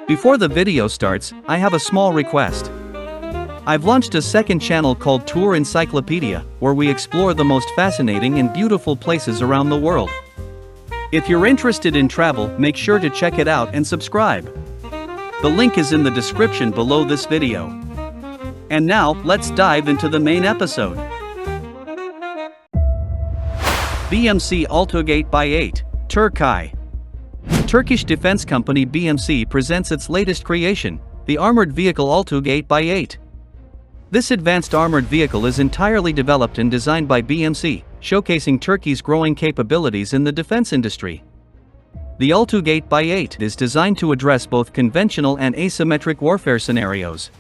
Before the video starts, I have a small request. I've launched a second channel called Tour Encyclopedia, where we explore the most fascinating and beautiful places around the world. If you're interested in travel, make sure to check it out and subscribe. The link is in the description below this video. And now, let's dive into the main episode. BMC ALTUÐ 8x8, Turkiye. Turkish defense company BMC presents its latest creation, the armored vehicle ALTUÐ 8x8. This advanced armored vehicle is entirely developed and designed by BMC, showcasing Turkey's growing capabilities in the defense industry. The ALTUÐ 8x8 is designed to address both conventional and asymmetric warfare scenarios.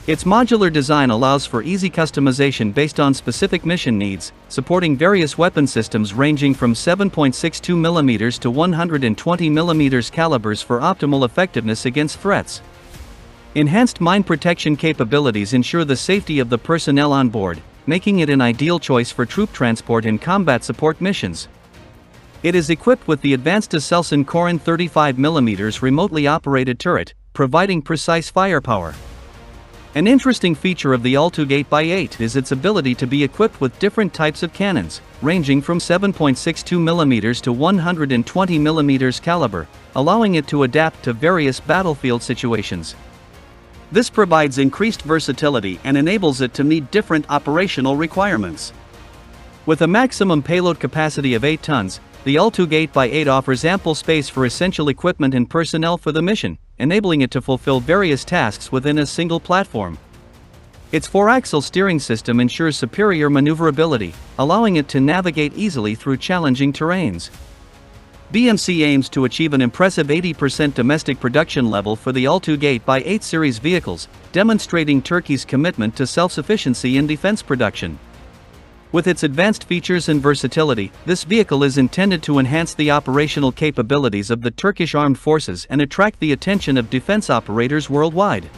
Its modular design allows for easy customization based on specific mission needs, supporting various weapon systems ranging from 7.62 mm to 120 mm calibers for optimal effectiveness against threats. Enhanced mine protection capabilities ensure the safety of the personnel on board, making it an ideal choice for troop transport and combat support missions. It is equipped with the advanced Aselsan Koran 35 mm remotely operated turret, providing precise firepower. An interesting feature of the ALTUÐ 8x8 is its ability to be equipped with different types of cannons, ranging from 7.62 mm to 120 mm caliber, allowing it to adapt to various battlefield situations. This provides increased versatility and enables it to meet different operational requirements. With a maximum payload capacity of 8 tons, the ALTUÐ 8x8 offers ample space for essential equipment and personnel for the mission, enabling it to fulfill various tasks within a single platform. Its 4-axle steering system ensures superior maneuverability, allowing it to navigate easily through challenging terrains. BMC aims to achieve an impressive 80% domestic production level for the ALTUÐ 8x8 series vehicles, demonstrating Turkey's commitment to self-sufficiency in defense production. With its advanced features and versatility, this vehicle is intended to enhance the operational capabilities of the Turkish armed forces and attract the attention of defense operators worldwide.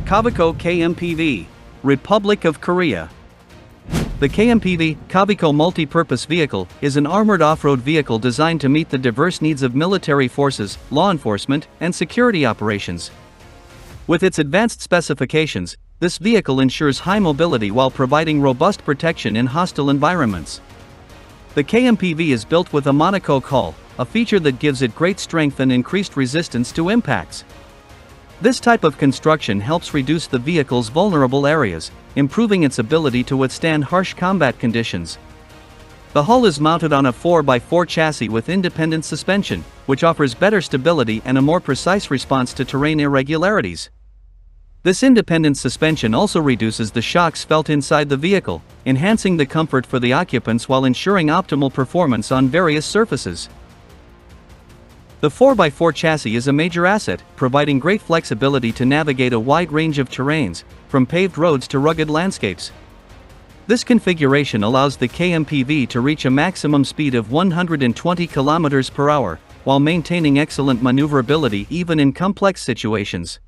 Kovico KMPV, Republic of Korea. The KMPV, Kovico multi-purpose vehicle, is an armored off-road vehicle designed to meet the diverse needs of military forces, law enforcement, and security operations. With its advanced specifications, this vehicle ensures high mobility while providing robust protection in hostile environments. The KMPV is built with a monocoque hull, a feature that gives it great strength and increased resistance to impacts. This type of construction helps reduce the vehicle's vulnerable areas, improving its ability to withstand harsh combat conditions. The hull is mounted on a 4x4 chassis with independent suspension, which offers better stability and a more precise response to terrain irregularities. This independent suspension also reduces the shocks felt inside the vehicle, enhancing the comfort for the occupants while ensuring optimal performance on various surfaces. The 4x4 chassis is a major asset, providing great flexibility to navigate a wide range of terrains, from paved roads to rugged landscapes. This configuration allows the KMPV to reach a maximum speed of 120 km per hour, while maintaining excellent maneuverability even in complex situations.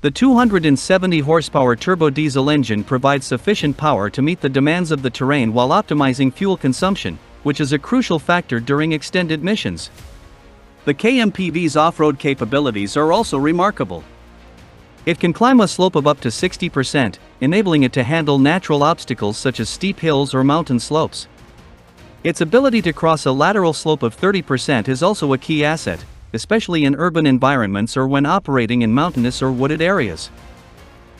The 270 horsepower turbo diesel engine provides sufficient power to meet the demands of the terrain while optimizing fuel consumption, which is a crucial factor during extended missions. The KMPV's off-road capabilities are also remarkable. It can climb a slope of up to 60%, enabling it to handle natural obstacles such as steep hills or mountain slopes. Its ability to cross a lateral slope of 30% is also a key asset, especially in urban environments or when operating in mountainous or wooded areas.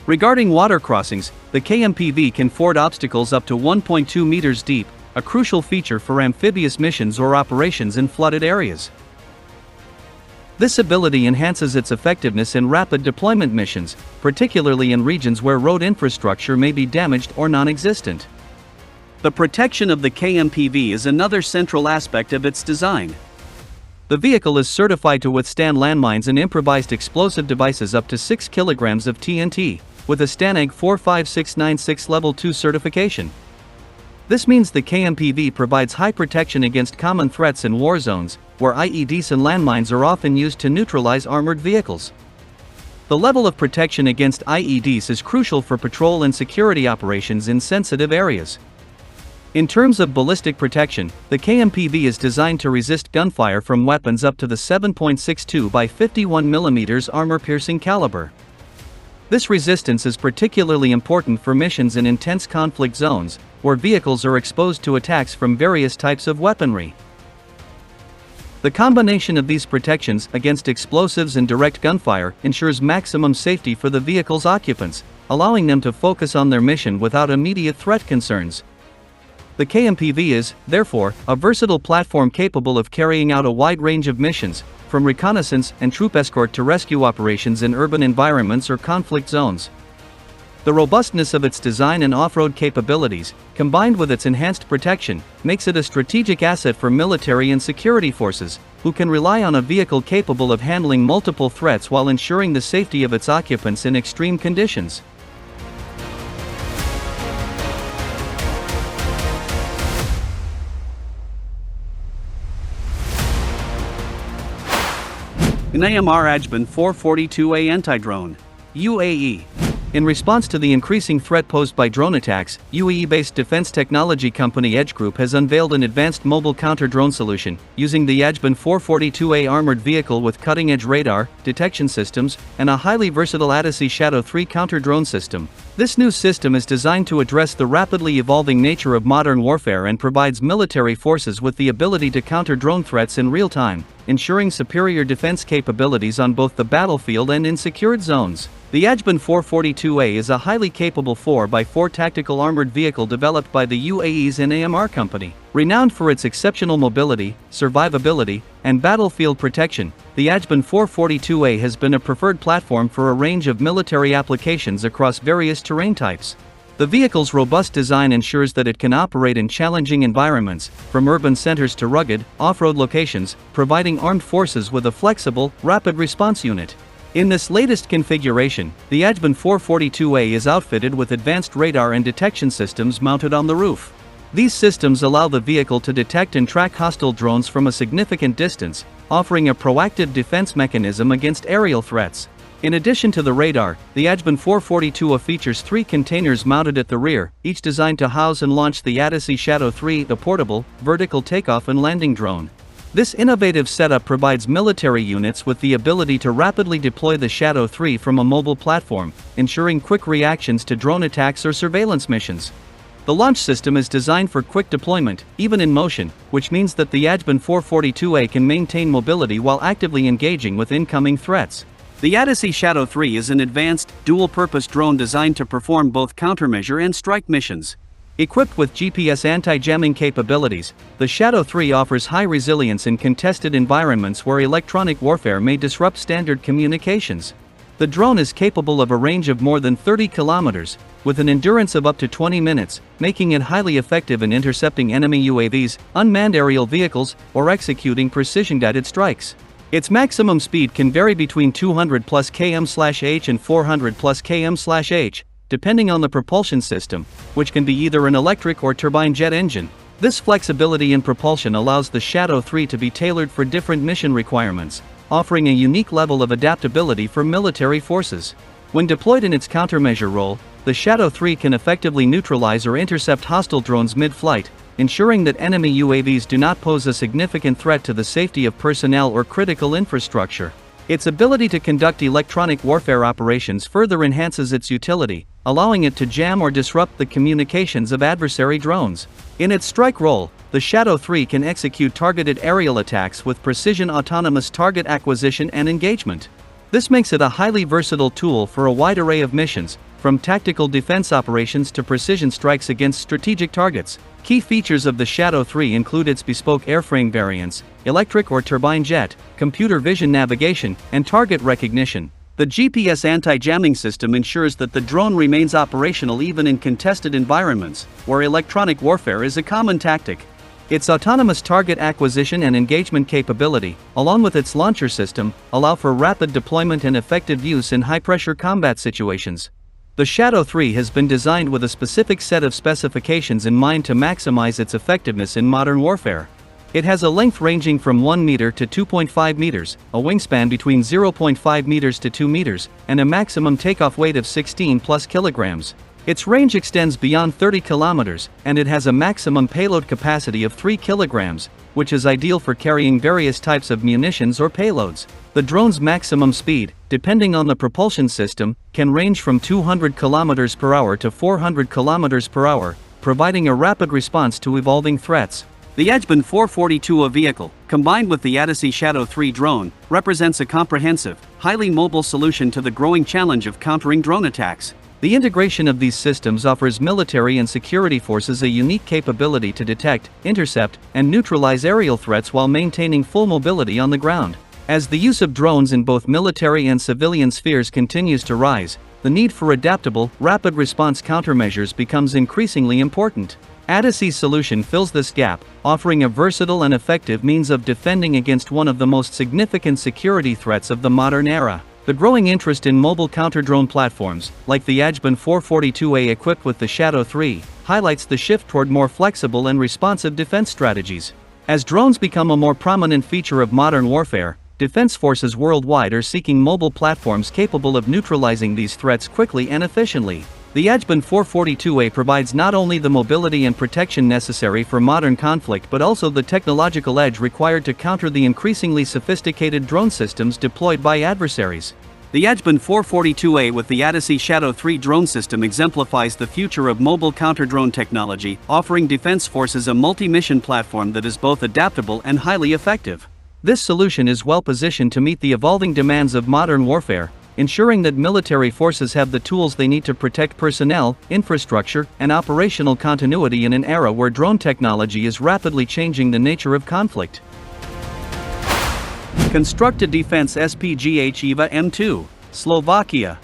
Regarding water crossings, the KMPV can ford obstacles up to 1.2 meters deep, a crucial feature for amphibious missions or operations in flooded areas. This ability enhances its effectiveness in rapid deployment missions, particularly in regions where road infrastructure may be damaged or non-existent. The protection of the KMPV is another central aspect of its design. The vehicle is certified to withstand landmines and improvised explosive devices up to 6 kilograms of TNT, with a SPAAG 45696 Level 2 certification. This means the KMPV provides high protection against common threats in war zones, where IEDs and landmines are often used to neutralize armored vehicles. The level of protection against IEDs is crucial for patrol and security operations in sensitive areas. In terms of ballistic protection, the KMPV is designed to resist gunfire from weapons up to the 7.62 by 51 mm armor-piercing caliber. This resistance is particularly important for missions in intense conflict zones, where vehicles are exposed to attacks from various types of weaponry. The combination of these protections against explosives and direct gunfire ensures maximum safety for the vehicle's occupants, allowing them to focus on their mission without immediate threat concerns. The KMPV is, therefore, a versatile platform capable of carrying out a wide range of missions, from reconnaissance and troop escort to rescue operations in urban environments or conflict zones. The robustness of its design and off-road capabilities, combined with its enhanced protection, makes it a strategic asset for military and security forces, who can rely on a vehicle capable of handling multiple threats while ensuring the safety of its occupants in extreme conditions. NIMR Ajban 442A Anti-Drone UAE. In response to the increasing threat posed by drone attacks, UAE-based defense technology company Edge Group has unveiled an advanced mobile counter-drone solution, using the Ajban 442A armored vehicle with cutting-edge radar, detection systems, and a highly versatile ATAC Shadow 3 counter-drone system. This new system is designed to address the rapidly evolving nature of modern warfare and provides military forces with the ability to counter drone threats in real time, ensuring superior defense capabilities on both the battlefield and in secured zones. The Ajban 442A is a highly capable 4x4 tactical armored vehicle developed by the UAE's NIMR company. Renowned for its exceptional mobility, survivability, and battlefield protection, the Ajban 442A has been a preferred platform for a range of military applications across various terrain types. The vehicle's robust design ensures that it can operate in challenging environments, from urban centers to rugged, off-road locations, providing armed forces with a flexible, rapid response unit. In this latest configuration, the Ajban 442A is outfitted with advanced radar and detection systems mounted on the roof. These systems allow the vehicle to detect and track hostile drones from a significant distance, offering a proactive defense mechanism against aerial threats. In addition to the radar, the Ajban 442A features 3 containers mounted at the rear, each designed to house and launch the ATAC Shadow 3, the portable, vertical takeoff and landing drone. This innovative setup provides military units with the ability to rapidly deploy the Shadow 3 from a mobile platform, ensuring quick reactions to drone attacks or surveillance missions. The launch system is designed for quick deployment, even in motion, which means that the Ajban 442A can maintain mobility while actively engaging with incoming threats. The ATAC Shadow 3 is an advanced, dual-purpose drone designed to perform both countermeasure and strike missions. Equipped with GPS anti-jamming capabilities, the Shadow 3 offers high resilience in contested environments where electronic warfare may disrupt standard communications. The drone is capable of a range of more than 30 kilometers, with an endurance of up to 20 minutes, making it highly effective in intercepting enemy UAVs, unmanned aerial vehicles, or executing precision-guided strikes. Its maximum speed can vary between 200 plus km/h and 400 plus km/h, depending on the propulsion system, which can be either an electric or turbine jet engine. This flexibility in propulsion allows the Shadow 3 to be tailored for different mission requirements, offering a unique level of adaptability for military forces. When deployed in its countermeasure role, the Shadow 3 can effectively neutralize or intercept hostile drones mid-flight, ensuring that enemy UAVs do not pose a significant threat to the safety of personnel or critical infrastructure. Its ability to conduct electronic warfare operations further enhances its utility, allowing it to jam or disrupt the communications of adversary drones. In its strike role, the Shadow 3 can execute targeted aerial attacks with precision autonomous target acquisition and engagement. This makes it a highly versatile tool for a wide array of missions, from tactical defense operations to precision strikes against strategic targets. Key features of the Shadow 3 include its bespoke airframe variants, electric or turbine jet, computer vision navigation, and target recognition. The GPS anti-jamming system ensures that the drone remains operational even in contested environments, where electronic warfare is a common tactic. Its autonomous target acquisition and engagement capability, along with its launcher system, allow for rapid deployment and effective use in high-pressure combat situations. The Shadow 3 has been designed with a specific set of specifications in mind to maximize its effectiveness in modern warfare. It has a length ranging from 1 meter to 2.5 meters, a wingspan between 0.5 meters to 2 meters, and a maximum takeoff weight of 16 plus kilograms. Its range extends beyond 30 kilometers, and it has a maximum payload capacity of 3 kilograms, which is ideal for carrying various types of munitions or payloads. The drone's maximum speed, depending on the propulsion system, can range from 200 kilometers per hour to 400 kilometers per hour, providing a rapid response to evolving threats. The Ajban 442A vehicle, combined with the ATAC Shadow 3 drone, represents a comprehensive, highly mobile solution to the growing challenge of countering drone attacks. The integration of these systems offers military and security forces a unique capability to detect, intercept, and neutralize aerial threats while maintaining full mobility on the ground. As the use of drones in both military and civilian spheres continues to rise, the need for adaptable, rapid response countermeasures becomes increasingly important. ATAC's solution fills this gap, offering a versatile and effective means of defending against one of the most significant security threats of the modern era. The growing interest in mobile counter-drone platforms, like the Ajban 442A equipped with the Shadow 3, highlights the shift toward more flexible and responsive defense strategies. As drones become a more prominent feature of modern warfare, defense forces worldwide are seeking mobile platforms capable of neutralizing these threats quickly and efficiently. The Ajban 442A provides not only the mobility and protection necessary for modern conflict but also the technological edge required to counter the increasingly sophisticated drone systems deployed by adversaries. The Ajban 442A with the ATAC Shadow 3 drone system exemplifies the future of mobile counter-drone technology, offering defense forces a multi-mission platform that is both adaptable and highly effective. This solution is well positioned to meet the evolving demands of modern warfare, ensuring that military forces have the tools they need to protect personnel, infrastructure, and operational continuity in an era where drone technology is rapidly changing the nature of conflict. Konstrukta Defense SpGH EVA M2, Slovakia.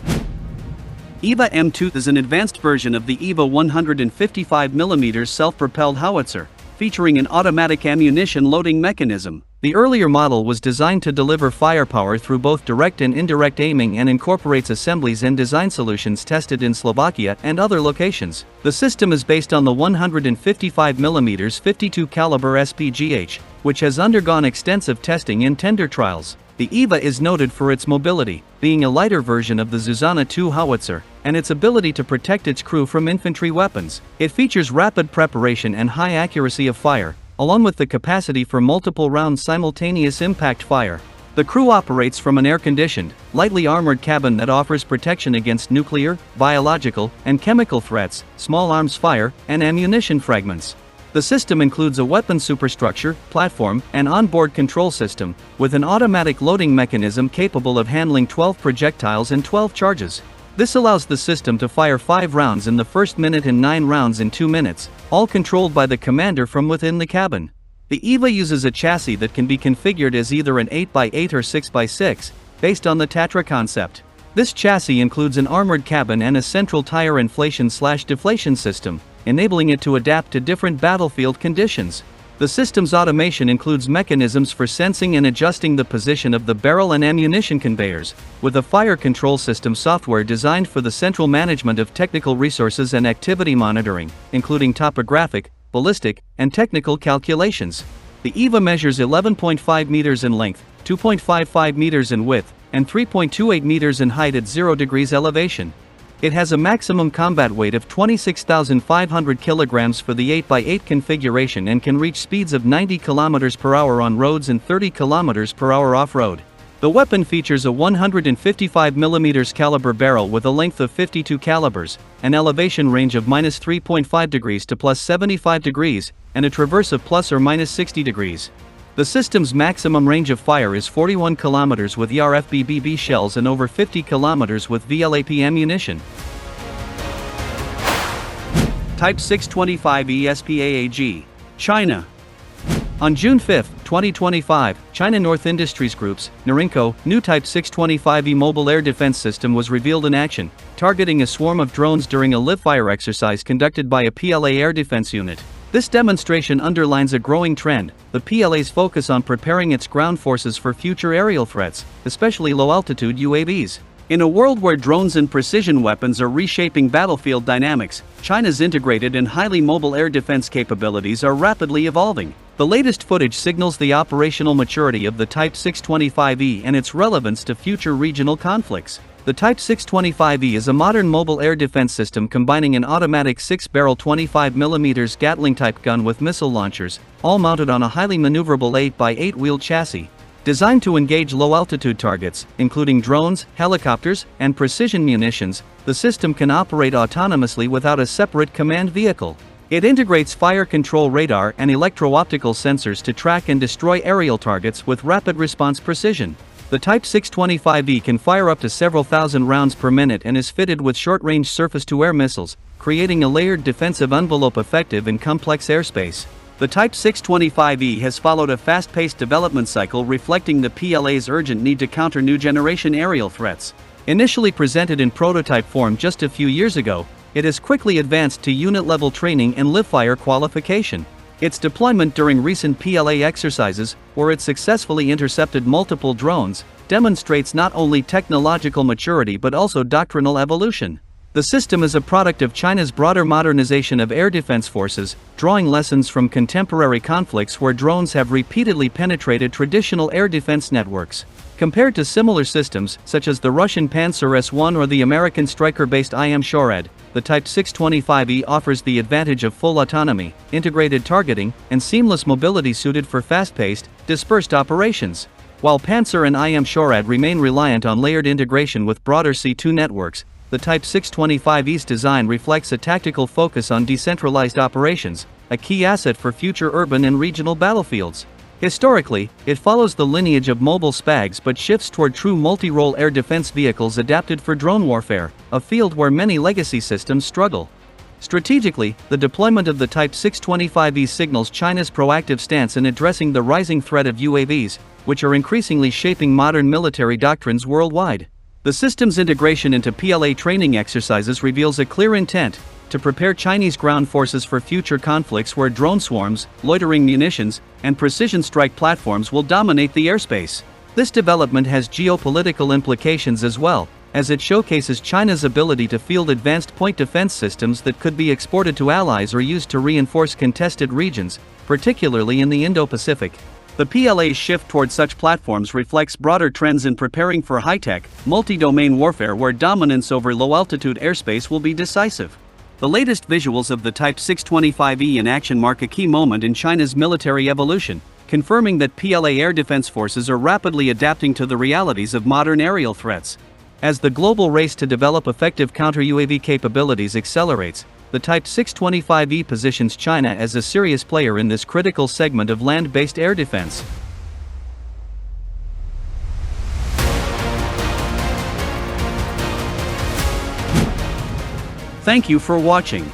EVA M2 is an advanced version of the EVA 155mm self-propelled howitzer, featuring an automatic ammunition loading mechanism. The earlier model was designed to deliver firepower through both direct and indirect aiming and incorporates assemblies and design solutions tested in Slovakia and other locations. The system is based on the 155mm 52 caliber SpGH, which has undergone extensive testing in tender trials. The EVA is noted for its mobility, being a lighter version of the Zuzana II howitzer, and its ability to protect its crew from infantry weapons. It features rapid preparation and high accuracy of fire, along with the capacity for multiple round simultaneous impact fire. The crew operates from an air-conditioned, lightly armored cabin that offers protection against nuclear, biological, and chemical threats, small arms fire, and ammunition fragments. The system includes a weapon superstructure, platform, and onboard control system, with an automatic loading mechanism capable of handling 12 projectiles and 12 charges. This allows the system to fire 5 rounds in the first minute and 9 rounds in 2 minutes, all controlled by the commander from within the cabin. The EVA uses a chassis that can be configured as either an 8x8 or 6x6, based on the Tatra concept. This chassis includes an armored cabin and a central tire inflation/deflation system, enabling it to adapt to different battlefield conditions. The system's automation includes mechanisms for sensing and adjusting the position of the barrel and ammunition conveyors, with a fire control system software designed for the central management of technical resources and activity monitoring, including topographic, ballistic, and technical calculations. The EVA measures 11.5 meters in length, 2.55 meters in width, and 3.28 meters in height at 0 degrees elevation. It has a maximum combat weight of 26,500 kilograms for the 8x8 configuration and can reach speeds of 90 kilometers per hour on roads and 30 kilometers per hour off-road. The weapon features a 155mm caliber barrel with a length of 52 calibers, an elevation range of -3.5 degrees to +75 degrees, and a traverse of ±60 degrees. The system's maximum range of fire is 41 kilometers with ERFB-BB shells and over 50 kilometers with VLAP ammunition. Type 625E SPAAG, China. On June 5, 2025, China North Industries Group's Norinco new Type 625E mobile air defense system was revealed in action, targeting a swarm of drones during a live-fire exercise conducted by a PLA air defense unit. This demonstration underlines a growing trend, the PLA's focus on preparing its ground forces for future aerial threats, especially low-altitude UAVs. In a world where drones and precision weapons are reshaping battlefield dynamics, China's integrated and highly mobile air defense capabilities are rapidly evolving. The The latest footage signals the operational maturity of the Type 625E and its relevance to future regional conflicts. The Type 625E is a modern mobile air defense system combining an automatic 6-barrel 25mm Gatling-type gun with missile launchers, all mounted on a highly maneuverable 8x8-wheel chassis. Designed to engage low-altitude targets, including drones, helicopters, and precision munitions, the system can operate autonomously without a separate command vehicle. It integrates fire control radar and electro-optical sensors to track and destroy aerial targets with rapid response precision. The Type 625E can fire up to several thousand rounds per minute and is fitted with short-range surface-to-air missiles, creating a layered defensive envelope effective in complex airspace. The Type 625E has followed a fast-paced development cycle reflecting the PLA's urgent need to counter new generation aerial threats. Initially presented in prototype form just a few years ago, it has quickly advanced to unit-level training and live-fire qualification. Its deployment during recent PLA exercises, where it successfully intercepted multiple drones, demonstrates not only technological maturity but also doctrinal evolution. The system is a product of China's broader modernization of air defense forces, drawing lessons from contemporary conflicts where drones have repeatedly penetrated traditional air defense networks. Compared to similar systems, such as the Russian Panzer S-1 or the American Stryker-based NIMR, the Type 625E offers the advantage of full autonomy, integrated targeting, and seamless mobility suited for fast-paced, dispersed operations. While Panzer and NIMR remain reliant on layered integration with broader C2 networks, the Type 625E's design reflects a tactical focus on decentralized operations, a key asset for future urban and regional battlefields. Historically, it follows the lineage of mobile SPAAGs but shifts toward true multi-role air defense vehicles adapted for drone warfare, a field where many legacy systems struggle. Strategically, the deployment of the Type 625E signals China's proactive stance in addressing the rising threat of UAVs, which are increasingly shaping modern military doctrines worldwide. The system's integration into PLA training exercises reveals a clear intent to prepare Chinese ground forces for future conflicts where drone swarms, loitering munitions, and precision strike platforms will dominate the airspace. This development has geopolitical implications as well, as it showcases China's ability to field advanced point defense systems that could be exported to allies or used to reinforce contested regions, particularly in the Indo-Pacific. The PLA's shift toward such platforms reflects broader trends in preparing for high-tech, multi-domain warfare where dominance over low-altitude airspace will be decisive. The latest visuals of the Type 625E in action mark a key moment in China's military evolution, confirming that PLA air defense forces are rapidly adapting to the realities of modern aerial threats. As the global race to develop effective counter-UAV capabilities accelerates, the Type 625E positions China as a serious player in this critical segment of land-based air defense. Thank you for watching.